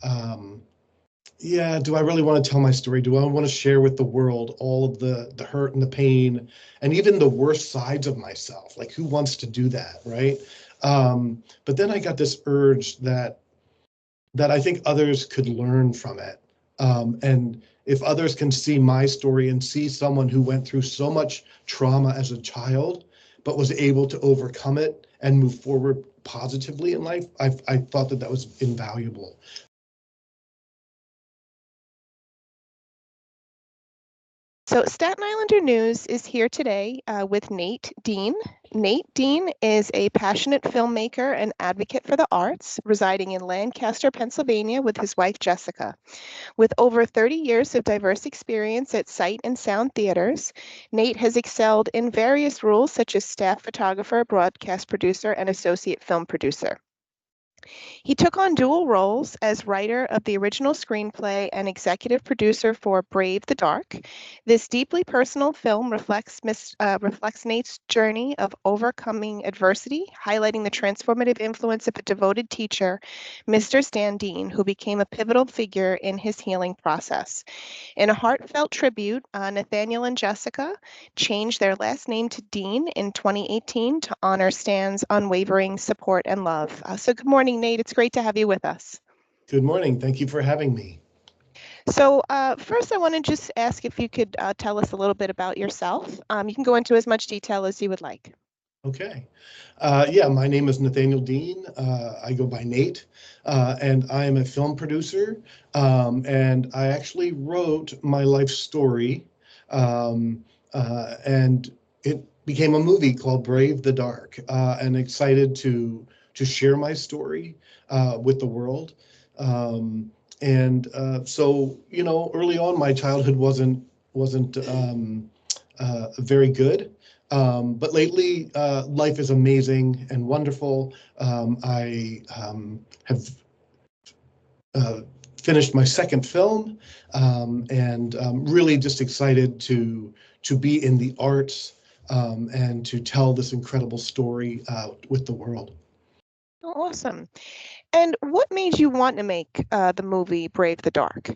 um, yeah, do I really want to tell my story? Do I want to share with the world all of the hurt and the pain and even the worst sides of myself? Like, who wants to do that, right? But then I got this urge that I think others could learn from it. And if others can see my story and see someone who went through so much trauma as a child, but was able to overcome it and move forward positively in life, I thought that was invaluable. So Staten Islander News is here today with Nate Deen. Nate Deen is a passionate filmmaker and advocate for the arts, residing in Lancaster, Pennsylvania with his wife, Jessica. With over 30 years of diverse experience at sight and sound theaters, Nate has excelled in various roles such as staff photographer, broadcast producer, and associate film producer. He took on dual roles as writer of the original screenplay and executive producer for Brave the Dark. This deeply personal film reflects Nate's journey of overcoming adversity, highlighting the transformative influence of a devoted teacher, Mr. Stan Deen, who became a pivotal figure in his healing process. In a heartfelt tribute, Nathaniel and Jessica changed their last name to Deen in 2018 to honor Stan's unwavering support and love. So good morning, Nate. It's great to have you with us. Good morning. Thank you for having me. So first, I want to just ask if you could tell us a little bit about yourself. You can go into as much detail as you would like. Okay. Yeah, my name is Nathaniel Deen. I go by Nate, and I am a film producer. And I actually wrote my life story, and it became a movie called Brave the Dark. And excited to share my story with the world. So early on, my childhood wasn't very good. But lately, life is amazing and wonderful. I have finished my second film, and really just excited to be in the arts, and to tell this incredible story with the world. Oh, awesome. And what made you want to make the movie Brave the Dark?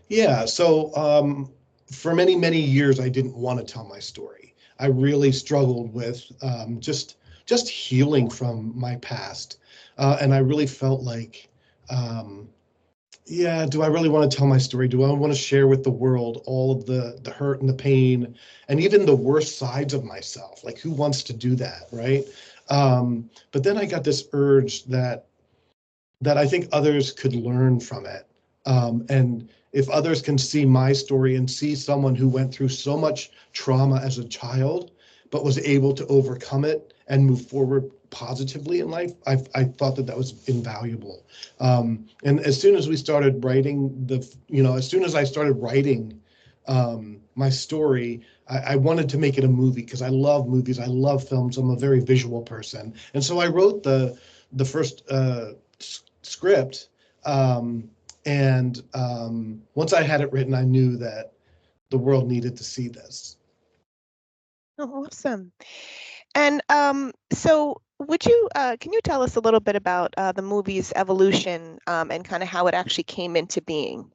Yeah, so for many, many years, I didn't want to tell my story. I really struggled with just healing from my past. And I really felt like, yeah, do I really want to tell my story? Do I want to share with the world all of the hurt and the pain and even the worst sides of myself? Like, who wants to do that, right? But then I got this urge that I think others could learn from it. And if others can see my story and see someone who went through so much trauma as a child, but was able to overcome it and move forward positively in life, I thought that was invaluable. And as soon as we started writing as soon as I started writing my story, I wanted to make it a movie because I love movies. I love films. I'm a very visual person. And so I wrote the first script. And once I had it written, I knew that the world needed to see this. Oh, awesome. And so can you tell us a little bit about the movie's evolution and kind of how it actually came into being?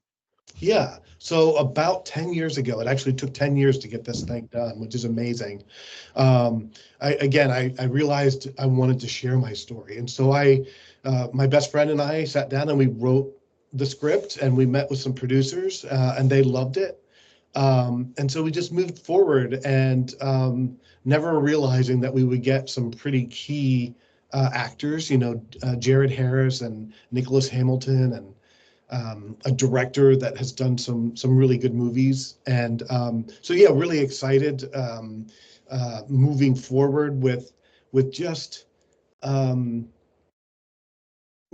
Yeah. So about 10 years ago, it actually took 10 years to get this thing done, which is amazing. I realized I wanted to share my story. And so my best friend and I sat down and we wrote the script, and we met with some producers, and they loved it. And so we just moved forward, and never realizing that we would get some pretty key actors, Jared Harris and Nicholas Hamilton, and a director that has done some really good movies. And so yeah, really excited moving forward with just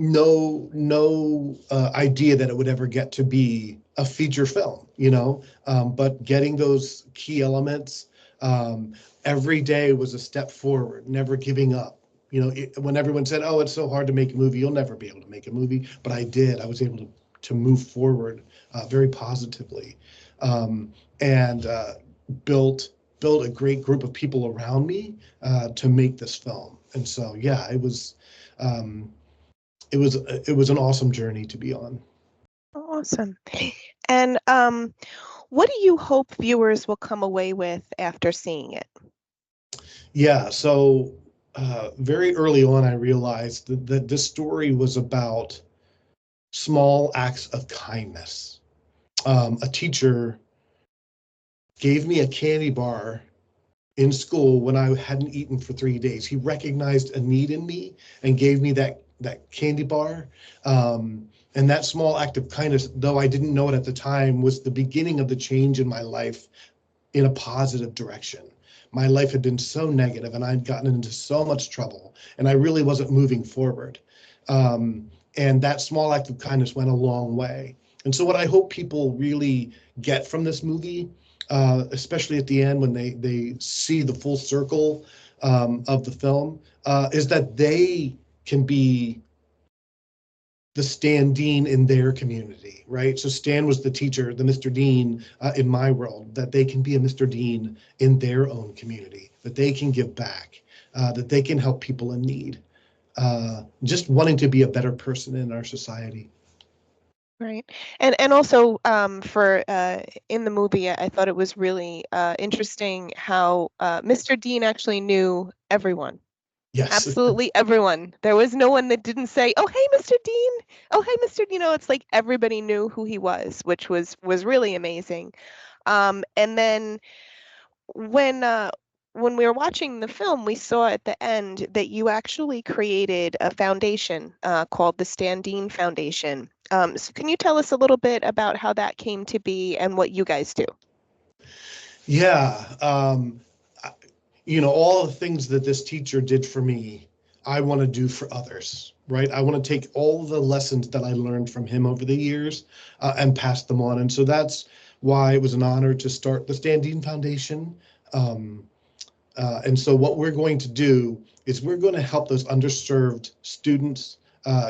no idea that it would ever get to be a feature film, but getting those key elements, every day was a step forward, never giving up. When everyone said, "Oh, it's so hard to make a movie, you'll never be able to make a movie," but I did. I was able to move forward very positively, and build a great group of people around me to make this film. And so, yeah, it was an awesome journey to be on. Awesome. And what do you hope viewers will come away with after seeing it? Yeah, so very early on, I realized that this story was about small acts of kindness. A teacher gave me a candy bar in school when I hadn't eaten for 3 days. He recognized a need in me and gave me that candy bar. And that small act of kindness, though I didn't know it at the time, was the beginning of the change in my life in a positive direction. My life had been so negative and I'd gotten into so much trouble and I really wasn't moving forward. And that small act of kindness went a long way. And so what I hope people really get from this movie, especially at the end when they see the full circle of the film, is that they can be the Stan Dean in their community, right? So Stan was the teacher, the Mr. Dean in my world, that they can be a Mr. Dean in their own community, that they can give back, that they can help people in need, just wanting to be a better person in our society. Right. And also for in the movie, I thought it was really interesting how Mr. Dean actually knew everyone. Yes. Absolutely everyone. There was no one that didn't say, "Oh, hey, Mr. Dean. Oh, hey, Mr. You know, it's like everybody knew who he was, which was really amazing. And then when we were watching the film, we saw at the end that you actually created a foundation called the Stan Dean Foundation. So can you tell us a little bit about how that came to be and what you guys do? Yeah. All the things that this teacher did for me, I want to do for others, right? I want to take all the lessons that I learned from him over the years and pass them on. And so that's why it was an honor to start the Stan Dean Foundation. Um, and so what we're going to do is we're going to help those underserved students,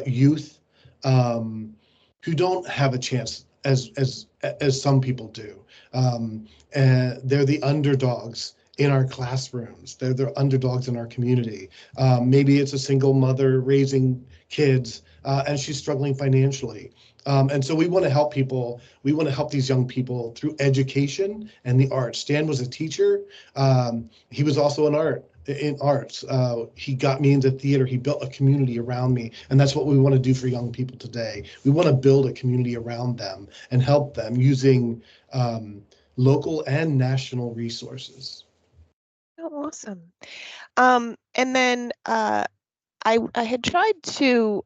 youth, who don't have a chance as some people do. And they're the underdogs in our classrooms. They're the underdogs in our community. Maybe it's a single mother raising kids and she's struggling financially. And so we want to help people. We want to help these young people through education and the arts. Stan was a teacher. He was also in arts. He got me into theater. He built a community around me. And that's what we want to do for young people today. We want to build a community around them and help them using local and national resources. Oh, awesome. And then I had tried to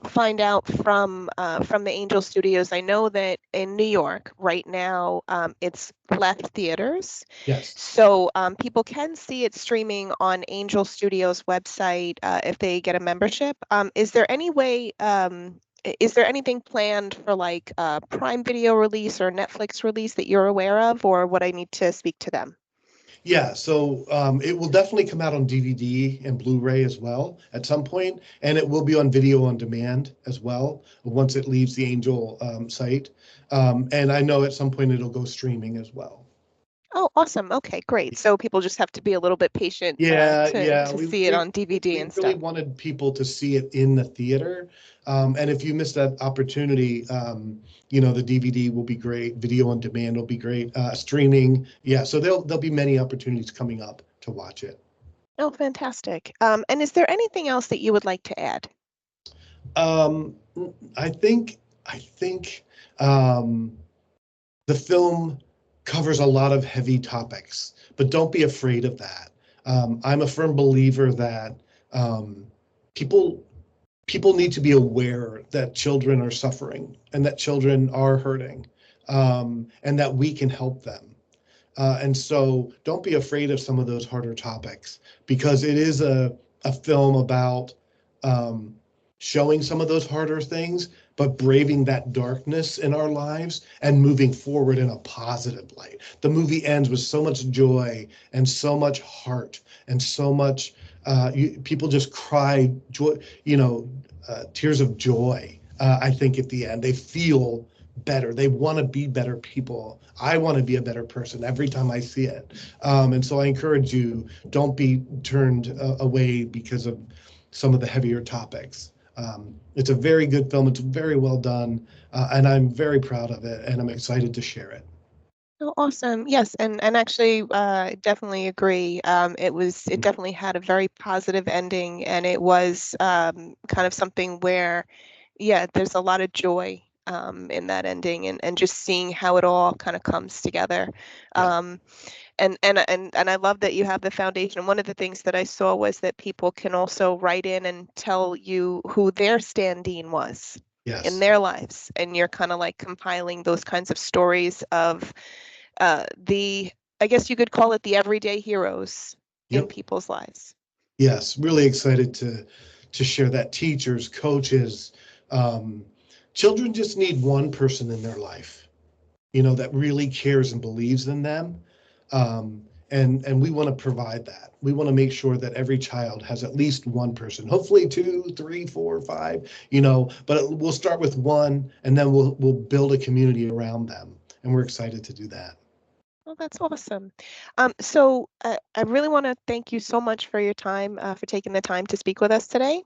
find out from the Angel Studios. I know that in New York right now, it's left theaters, Yes. so people can see it streaming on Angel Studios website if they get a membership. Is there any way? Is there anything planned for like Prime Video release or Netflix release that you're aware of, or would I need to speak to them? Yeah, so it will definitely come out on DVD and Blu-ray as well at some point, and it will be on video on demand as well once it leaves the Angel site. And I know at some point it'll go streaming as well. Oh, awesome. Okay, great. So people just have to be a little bit patient Yeah. to We see it we on DVD we and really stuff. wanted people to see it in the theater. And if you missed that opportunity, the DVD will be great, video on demand will be great, streaming. Yeah, so there'll be many opportunities coming up to watch it. Oh, fantastic. And is there anything else that you would like to add? Um, I think um, the film covers a lot of heavy topics, but don't be afraid of that. I'm a firm believer that um, people people need to be aware that children are suffering and that children are hurting, and that we can help them. And so don't be afraid of some of those harder topics because it is a film about um, showing some of those harder things, but braving that darkness in our lives and moving forward in a positive light. The movie ends with so much joy and so much heart and so much, people just cry joy, tears of joy. I think at the end, they feel better. They want to be better people. I want to be a better person every time I see it. And so I encourage you, don't be turned away because of some of the heavier topics. It's a very good film. It's very well done, and I'm very proud of it, and I'm excited to share it. Oh, awesome. Yes, and actually, definitely agree. It definitely had a very positive ending, and it was kind of something where, yeah, there's a lot of joy in that ending, and just seeing how it all kind of comes together. Yeah. Um, and I love that you have the foundation. And one of the things that I saw was that people can also write in and tell you who their stand-in was in Yes. their lives, and you're kind of like compiling those kinds of stories of the, I guess you could call it the everyday heroes in Yep. people's lives. Yes. Really excited to share that. Teachers, coaches, um, children just need one person in their life, that really cares and believes in them. Um, and we want to provide that. We want to make sure that every child has at least one person, hopefully two, three, four, five, but we'll start with one, and then we'll build a community around them. And we're excited to do that. Well, that's awesome. So I really want to thank you so much for your time, for taking the time to speak with us today.